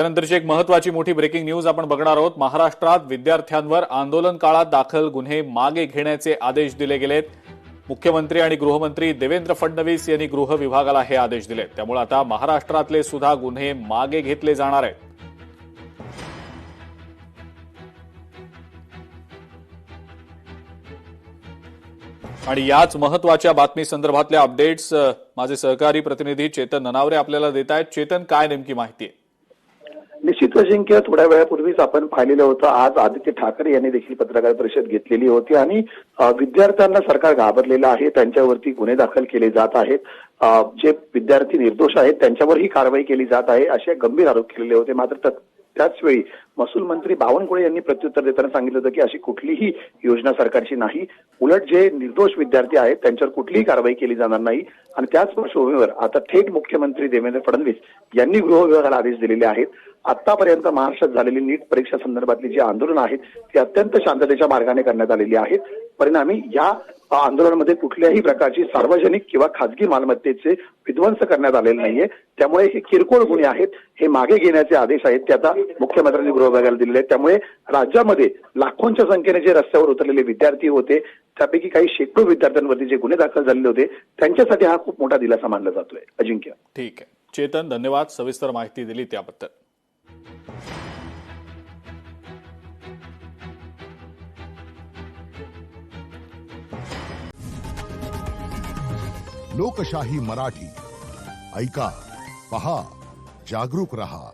त्यानंतरची एक महत्वाची मोठी ब्रेकिंग न्यूज आपण बघणार आहोत। महाराष्ट्रात विद्यार्थ्यांवर आंदोलन काळात दाखल गुन्हे मागे घेण्याचे आदेश दिले गेलेत। मुख्यमंत्री आणि गृहमंत्री देवेंद्र फडणवीस यांनी गृह विभागाला हे आदेश दिलेत। त्यामुळे आता महाराष्ट्रातले सुद्धा गुन्हे मागे घेतले जाणार आहेत। आणि याच महत्वाच्या बातमी संदर्भातले अपडेट्स माझे सहकारी प्रतिनिधी चेतन ननावरे आपल्याला देत आहेत। चेतन, काय नेमकी माहिती आहे? निश्चित अजिंक्य, थोड्या वेळापूर्वीच आपण पाहिलेलं होतं, आज आदित्य ठाकरे यांनी देखील पत्रकार परिषद घेतलेली होती आणि विद्यार्थ्यांना सरकार घाबरलेलं आहे, त्यांच्यावरती गुन्हे दाखल केले जात आहेत, जे विद्यार्थी निर्दोष आहेत त्यांच्यावर ही कारवाई केली जात आहे असे गंभीर आरोप केलेले होते। मात्र त्याचवेळी महसूल मंत्री बावनकुळे यांनी प्रत्युत्तर देताना सांगितलं होतं की अशी कुठलीही योजना सरकारची नाही, उलट जे निर्दोष विद्यार्थी आहेत त्यांच्यावर कुठलीही कारवाई केली जाणार नाही। आणि त्याच पार्श्वभूमीवर आता थेट मुख्यमंत्री देवेंद्र फडणवीस यांनी गृह विभागाला आदेश दिलेले आहेत। आतापर्यंत महाराष्ट्रात झालेली नीट परीक्षा संदर्भातली जी आंदोलन आहेत ती अत्यंत शांततेच्या मार्गाने करण्यात आलेली आहेत। परिणामी या आंदोलनामध्ये कुठल्याही प्रकारची सार्वजनिक किंवा खासगी मालमत्तेचे विध्वंस करण्यात आलेले नाहीये। त्यामुळे हे किरकोळ गुन्हे आहेत, हे मागे घेण्याचे आदेश आहेत ते आता मुख्यमंत्र्यांनी गृह विभागाला दिलेले आहेत। त्यामुळे राज्यामध्ये लाखोंच्या संख्येने जे रस्त्यावर उतरलेले विद्यार्थी होते त्यापैकी काही शेकडो विद्यार्थ्यांवरती जे गुन्हे दाखल झालेले होते त्यांच्यासाठी हा खूप मोठा दिलासा मानला जातोय। अजिंक्य, ठीक आहे चेतन, धन्यवाद सविस्तर माहिती दिली त्याबद्दल। लोकशाही मराठी ऐका, पहा, जागरूक रहा।